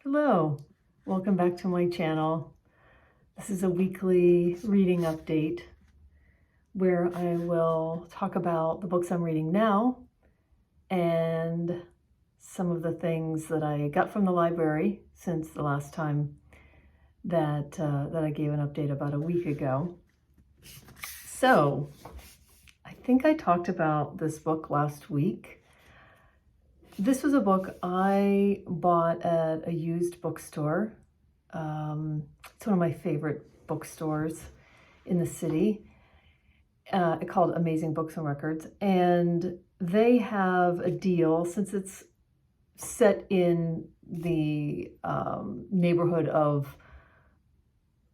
Hello, welcome back to my channel. This is a weekly reading update where I will talk about the books I'm reading now and some of the things that I got from the library since the last time that I gave an update about a week ago. So I think I talked about this book last week. This was a book I bought at a used bookstore. It's one of my favorite bookstores in the city, called Amazing Books and Records. And they have a deal, since it's set in the neighborhood of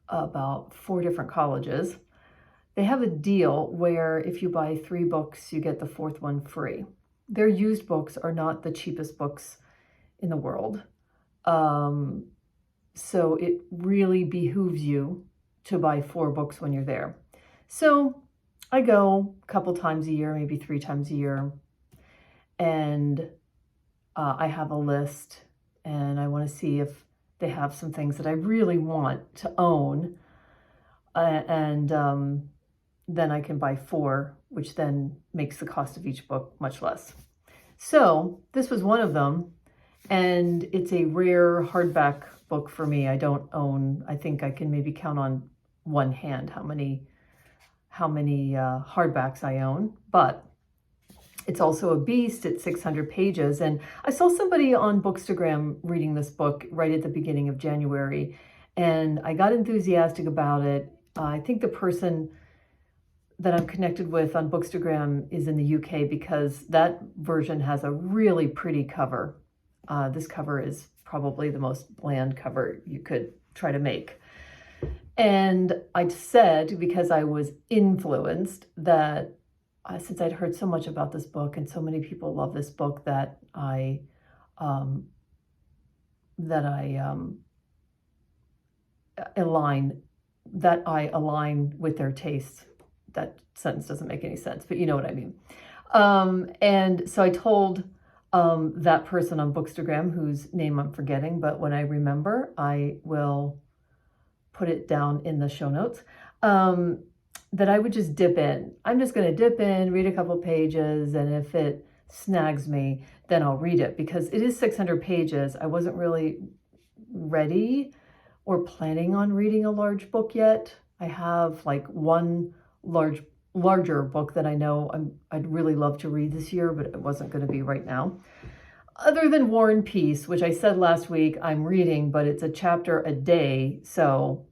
about 4 different colleges. They have a deal where if you buy 3 books, you get the 4th one free. Their used books are not the cheapest books in the world. So it really behooves you to buy 4 books when you're there. So I go a couple times a year, maybe 3 times a year, and I have a list, and I want to see if they have some things that I really want to own, and then I can buy 4, which then makes the cost of each book much less. So this was one of them, and it's a rare hardback book for me. I don't own, I think I can maybe count on one hand how many hardbacks I own, but it's also a beast. It's 600 pages, and I saw somebody on Bookstagram reading this book right at the beginning of January, and I got enthusiastic about it. I think the person that I'm connected with on Bookstagram is in the UK, because that version has a really pretty cover. This cover is probably the most bland cover you could try to make. And I said, because I was influenced, that since I'd heard so much about this book and so many people love this book, that I align with their tastes. That sentence doesn't make any sense, but you know what I mean. And so I told that person on Bookstagram, whose name I'm forgetting, but when I remember, I will put it down in the show notes, that I would just dip in. I'm just going to dip in, read a couple pages, and if it snags me, then I'll read it, because it is 600 pages. I wasn't really ready or planning on reading a large book yet. I have like one larger book that I know I'd really love to read this year, but it wasn't going to be right now. Other than War and Peace, which I said last week I'm reading, but it's a chapter a day, so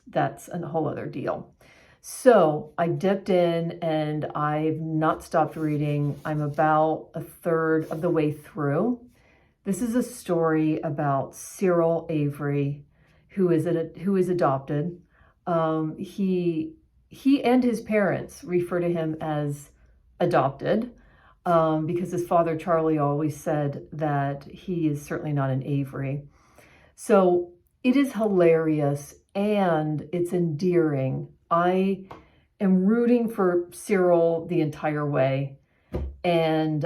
that's a whole other deal. So I dipped in, and I've not stopped reading. I'm about a third of the way through. This is a story about Cyril Avery, who is adopted. He and his parents refer to him as adopted, because his father, Charlie, always said that he is certainly not an Avery. So it is hilarious, and it's endearing. I am rooting for Cyril the entire way, and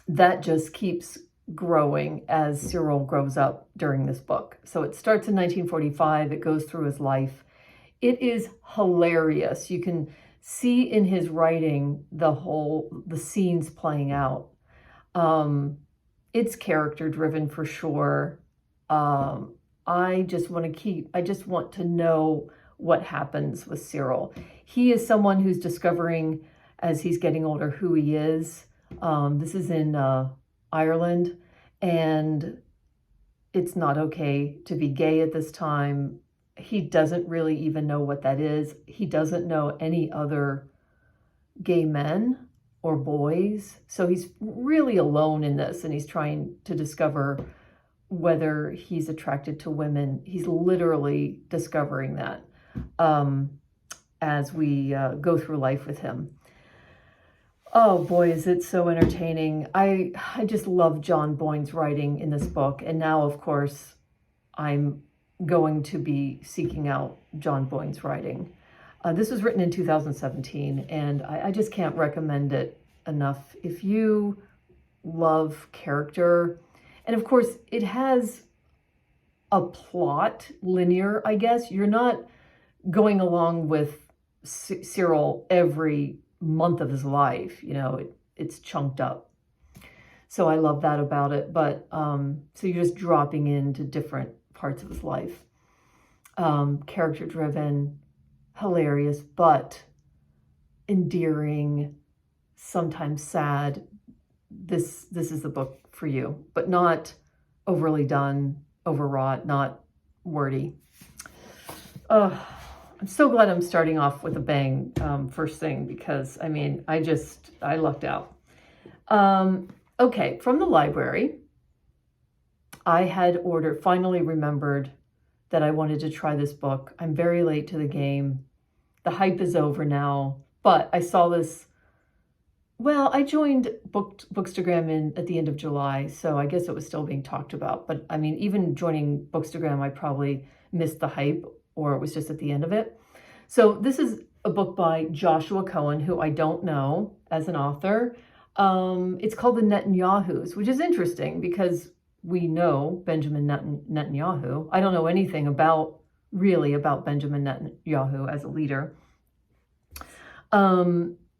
that just keeps growing as Cyril grows up during this book. So it starts in 1945, it goes through his life. It is hilarious. You can see in his writing the scenes playing out. It's character driven for sure. I just want to know what happens with Cyril. He is someone who's discovering, as he's getting older, who he is. This is in Ireland, and it's not okay to be gay at this time. He doesn't really even know what that is. He doesn't know any other gay men or boys. So he's really alone in this, and he's trying to discover whether he's attracted to women. He's literally discovering that as we go through life with him. Oh boy, is it so entertaining. I just love John Boyne's writing in this book. And now, of course, I'm going to be seeking out John Boyne's writing. This was written in 2017, and I just can't recommend it enough. If you love character And of course, it has a plot, linear, I guess. You're not going along with Cyril every month of his life. It's chunked up. So I love that about it. But so you're just dropping into different parts of his life. Character driven, hilarious, but endearing, sometimes sad. This is the book for you, but not overly done, overwrought, not wordy. I'm so glad I'm starting off with a bang first thing, because I lucked out. Okay, from the library, I had finally remembered that I wanted to try this book. I'm very late to the game. The hype is over now, but I saw this. Well, I joined Bookstagram at the end of July, so I guess it was still being talked about. But even joining Bookstagram, I probably missed the hype, or it was just at the end of it. So this is a book by Joshua Cohen, who I don't know as an author. It's called The Netanyahus, which is interesting because we know Benjamin Netanyahu. I don't know anything about Benjamin Netanyahu as a leader.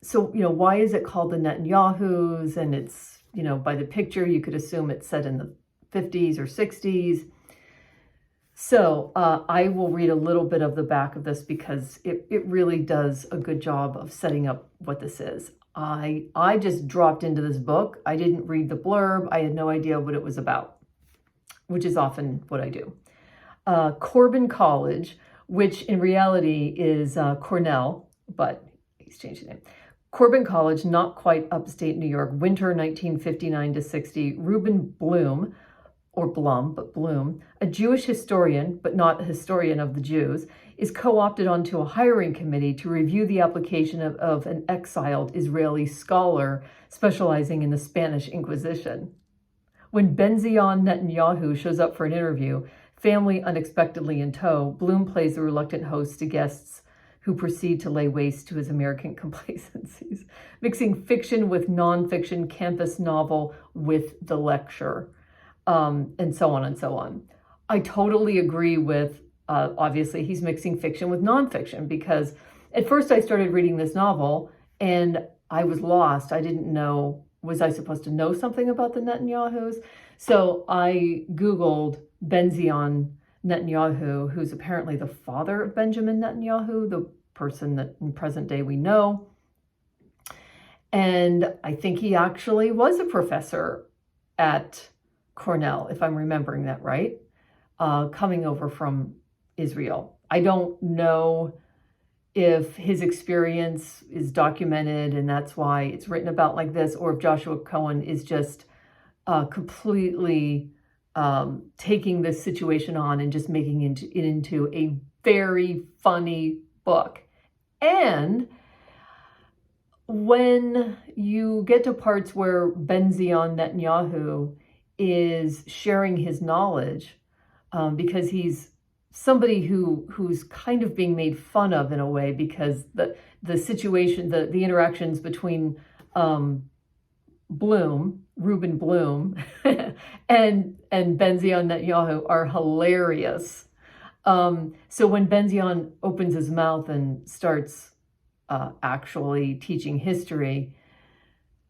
So, why is it called The Netanyahus? And it's, by the picture, you could assume it's set in the 50s or 60s. So I will read a little bit of the back of this because it really does a good job of setting up what this is. I just dropped into this book. I didn't read the blurb. I had no idea what it was about, which is often what I do. Corbin College, which in reality is Cornell, but he's changed the name. Corbin College, not quite upstate New York, winter 1959 to 60. Reuben Bloom, or Blum, but Bloom, a Jewish historian, but not a historian of the Jews, is co-opted onto a hiring committee to review the application of an exiled Israeli scholar specializing in the Spanish Inquisition. When Benzion Netanyahu shows up for an interview, family unexpectedly in tow, Bloom plays the reluctant host to guests who proceed to lay waste to his American complacencies, mixing fiction with nonfiction, campus novel with the lecture, and so on and so on. I totally agree with, obviously, he's mixing fiction with nonfiction, because at first I started reading this novel and I was lost. I didn't know, was I supposed to know something about the Netanyahus? So I Googled Benzion Netanyahu, who's apparently the father of Benjamin Netanyahu, the person that in present day we know. And I think he actually was a professor at Cornell, if I'm remembering that right, coming over from Israel. I don't know if his experience is documented and that's why it's written about like this, or if Joshua Cohen is just completely taking this situation on and just making it into a very funny book. And when you get to parts where Benzion Netanyahu is sharing his knowledge, because he's somebody who's kind of being made fun of in a way, because the situation, the interactions between Reuben Bloom, and Benzion Netanyahu are hilarious. So when Benzion opens his mouth and starts actually teaching history,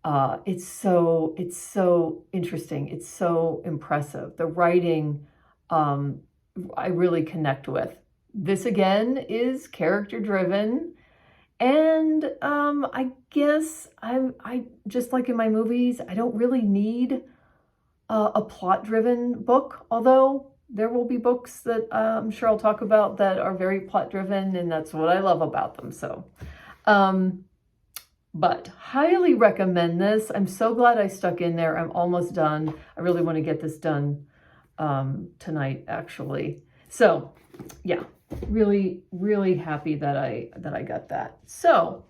it's so interesting. It's so impressive. The writing, I really connect with. This again is character driven. And I guess I just like in my movies, I don't really need a plot-driven book, although there will be books that I'm sure I'll talk about that are very plot-driven, and that's what I love about them. So, but highly recommend this. I'm so glad I stuck in there. I'm almost done. I really want to get this done tonight, actually. So, yeah. Really, really happy that I got that. So,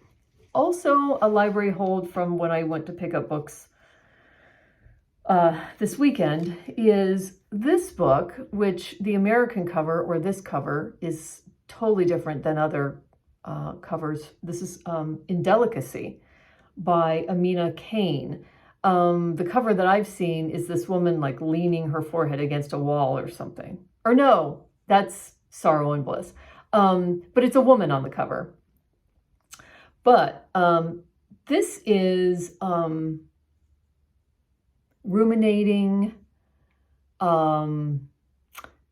also a library hold from when I went to pick up books this weekend is this book, which the American cover, or this cover, is totally different than other covers. This is in Delicacy by Amina Kane. The cover that I've seen is this woman like leaning her forehead against a wall or something. Or no, that's Sorrow and Bliss. But it's a woman on the cover. But this is ruminating.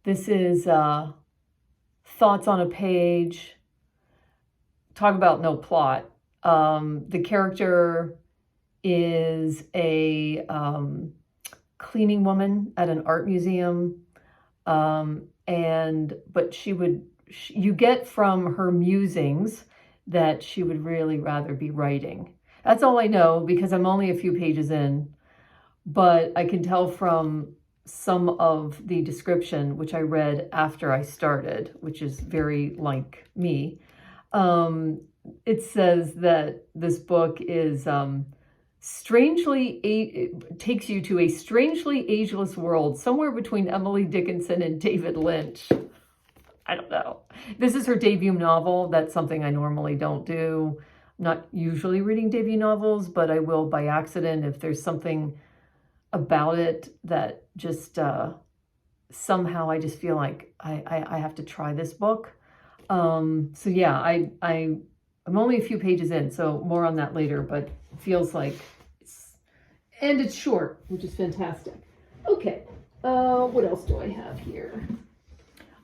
This is thoughts on a page. Talk about no plot. The character is a cleaning woman at an art museum. But you get from her musings that she would really rather be writing. That's all I know because I'm only a few pages in, but I can tell from some of the description, which I read after I started, which is very like me. It says that this book is it takes you to a strangely ageless world, somewhere between Emily Dickinson and David Lynch. I don't know. This is her debut novel. That's something I normally don't do. I'm not usually reading debut novels, but I will by accident if there's something about it that just somehow I just feel like I have to try this book. So yeah, I'm only a few pages in, so more on that later, but it feels like it's short, which is fantastic. Okay, what else do I have here?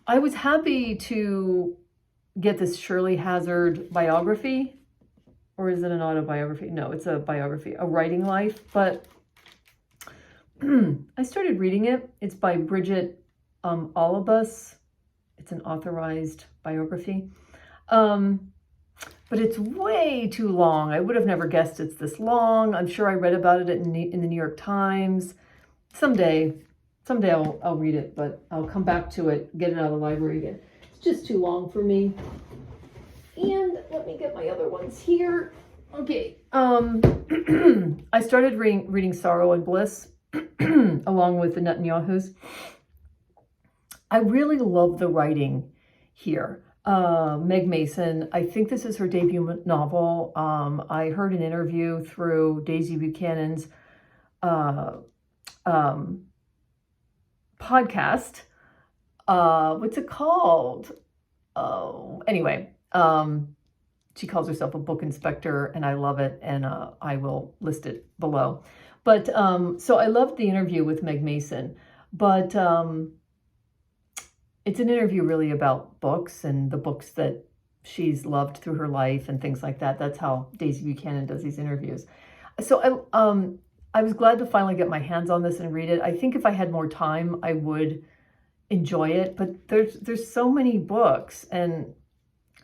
I was happy to get this Shirley Hazard biography, or is it an autobiography? No, it's a biography, A Writing Life, but I started reading it. It's by Bridget Olibus. It's an authorized biography. But it's way too long. I would have never guessed it's this long. I'm sure I read about it in the New York Times. Someday I'll read it, but I'll come back to it, get it out of the library again. It's just too long for me. And let me get my other ones here. Okay. I started reading Sorrow and Bliss along with the Netanyahus. I really love the writing here. Meg Mason, I think this is her debut novel. I heard an interview through Daisy Buchanan's podcast. What's it called? Anyway, she calls herself a book inspector, and I love it, and I will list it below. But so I loved the interview with Meg Mason, but it's an interview really about books and the books that she's loved through her life and things like that. That's how Daisy Buchanan does these interviews. So I was glad to finally get my hands on this and read it. I think if I had more time, I would enjoy it. But there's so many books, and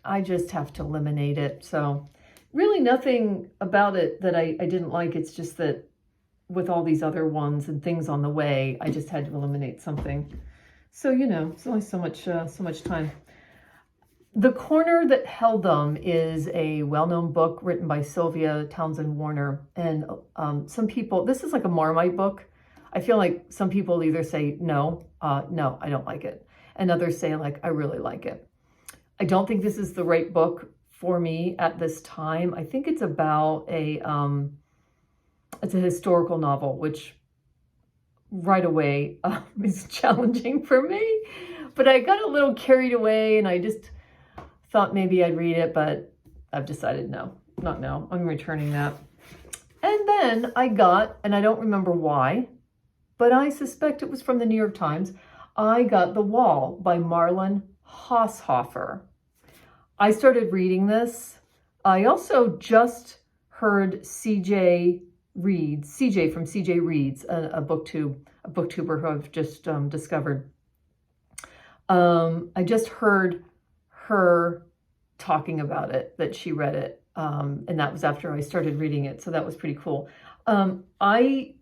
I just have to eliminate it. So really nothing about it that I didn't like. It's just that with all these other ones and things on the way, I just had to eliminate something. So, it's only so much time. The Corner That Held Them is a well-known book written by Sylvia Townsend Warner. And some people, this is like a Marmite book. I feel like some people either say, no, I don't like it. And others say, like, I really like it. I don't think this is the right book for me at this time. I think it's about it's a historical novel, which right away is challenging for me. But I got a little carried away, and I just thought maybe I'd read it, but I've decided no, not now. I'm returning that. And then I got, and I don't remember why, but I suspect it was from the New York Times, I got The Wall by Marlon Haushofer. I started reading this. I also just heard CJ from CJ Reads, a booktuber who I've just discovered. I just heard her talking about it, that she read it, and that was after I started reading it, so that was pretty cool. I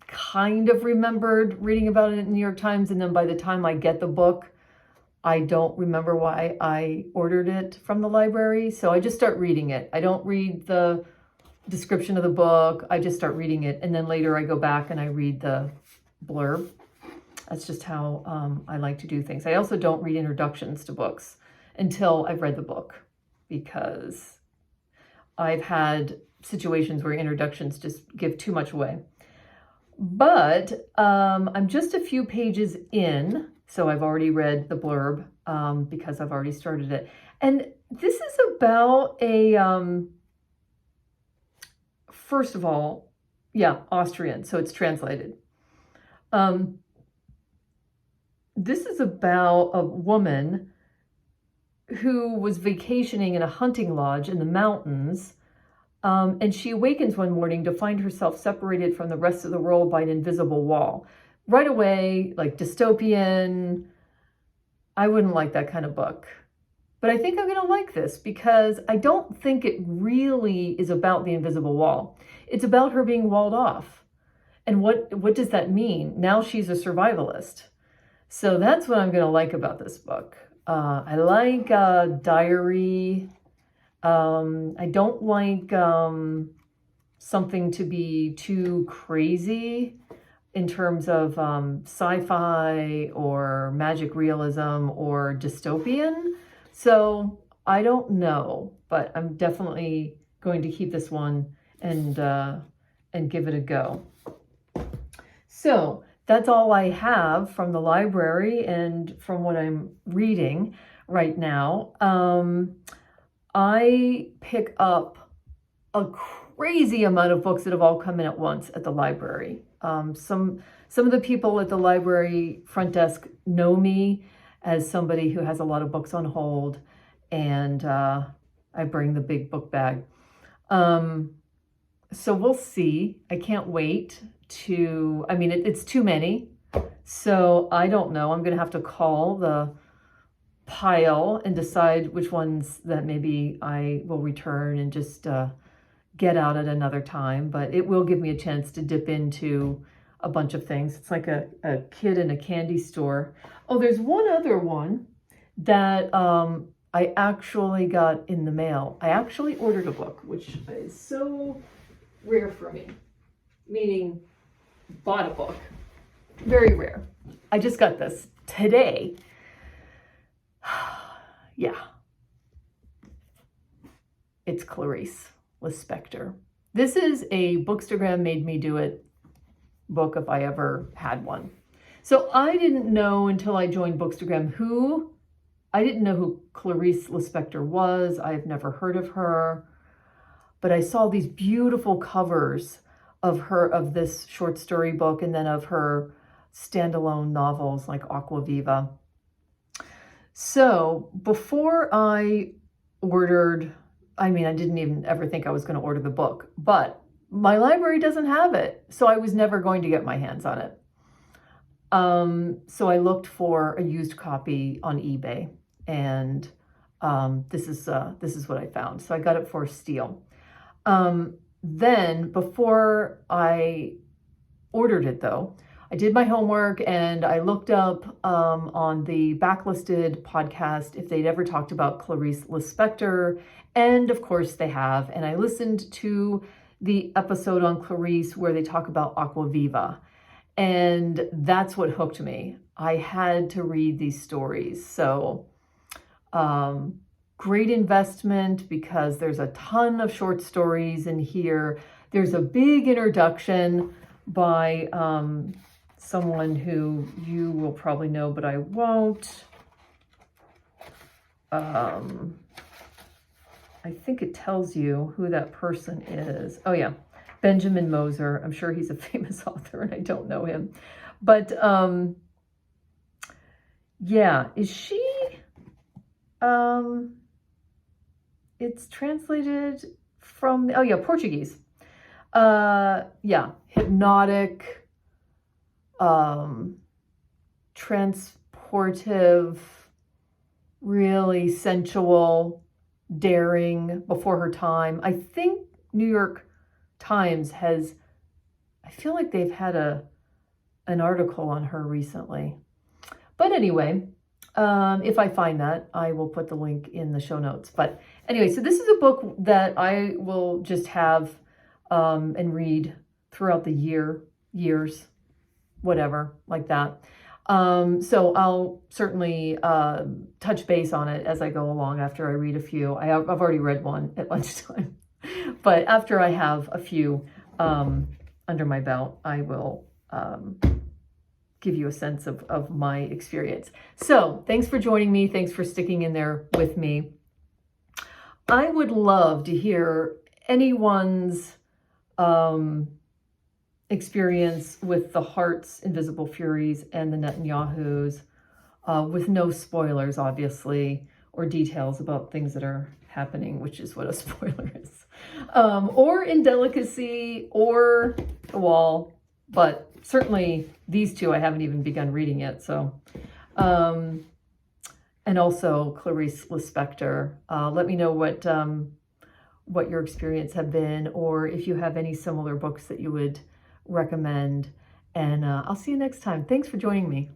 kind of remembered reading about it in the New York Times, and then by the time I get the book, I don't remember why I ordered it from the library, so I just start reading it. I don't read the description of the book. I just start reading it, and then later I go back and I read the blurb. That's just how I like to do things. I also don't read introductions to books until I've read the book, because I've had situations where introductions just give too much away. But I'm just a few pages in, so I've already read the blurb because I've already started it. And this is about a, first of all, yeah, Austrian, so it's translated. This is about a woman who was vacationing in a hunting lodge in the mountains, and she awakens one morning to find herself separated from the rest of the world by an invisible wall. Right away, like dystopian, I wouldn't like that kind of book. But I think I'm going to like this because I don't think it really is about the invisible wall. It's about her being walled off. And what does that mean? Now she's a survivalist. So that's what I'm going to like about this book. I like diary. I don't like something to be too crazy in terms of sci-fi or magic realism or dystopian. So I don't know, but I'm definitely going to keep this one and give it a go. So that's all I have from the library and from what I'm reading right now. I pick up a crazy amount of books that have all come in at once at the library. Some of the people at the library front desk know me as somebody who has a lot of books on hold, and I bring the big book bag. So we'll see. I can't wait to, I mean, it's too many. So I don't know. I'm going to have to call the pile and decide which ones that maybe I will return and just get out at another time. But it will give me a chance to dip into a bunch of things. It's like a kid in a candy store. Oh, there's one other one that I actually got in the mail. I actually ordered a book, which is so rare for me, meaning bought a book. Very rare. I just got this today. Yeah. It's Clarisse with Specter. This is a Bookstagram made me do it book if I ever had one. So I didn't know until I joined Bookstagram I didn't know who Clarisse Lispector was. I've never heard of her, but I saw these beautiful covers of this short story book and then of her standalone novels like Aquaviva. So before I ordered, I mean, I didn't even ever think I was going to order the book, but my library doesn't have it. So I was never going to get my hands on it. So I looked for a used copy on eBay, and this is what I found. So I got it for a steal. Then before I ordered it though, I did my homework and I looked up on the Backlisted podcast if they'd ever talked about Clarisse Lispector, and of course they have. And I listened to the episode on Clarisse where they talk about Aquaviva, and that's what hooked me. I had to read these stories. So great investment because there's a ton of short stories in here. There's a big introduction by someone who you will probably know, but I won't. I think it tells you who that person is. Oh yeah, Benjamin Moser. I'm sure he's a famous author and I don't know him. But yeah, is she... it's translated from, oh yeah, Portuguese. Yeah, hypnotic, transportive, really sensual, daring, before her time. I think New York Times has, I feel like they've had an article on her recently. But anyway, if I find that, I will put the link in the show notes. But anyway, so this is a book that I will just have and read throughout the years, whatever, like that. So I'll certainly touch base on it as I go along after I read a few. I've already read one at lunchtime. But after I have a few under my belt, I will give you a sense of my experience. So thanks for joining me. Thanks for sticking in there with me. I would love to hear anyone's experience with the Heart's Invisible Furies and the Netanyahus, with no spoilers, obviously, or details about things that are happening, which is what a spoiler is, or in Delicacy or The Wall, but certainly these two I haven't even begun reading yet. So, and also Clarisse Specter. Let me know what your experience have been, or if you have any similar books that you would recommend. And I'll see you next time. Thanks for joining me.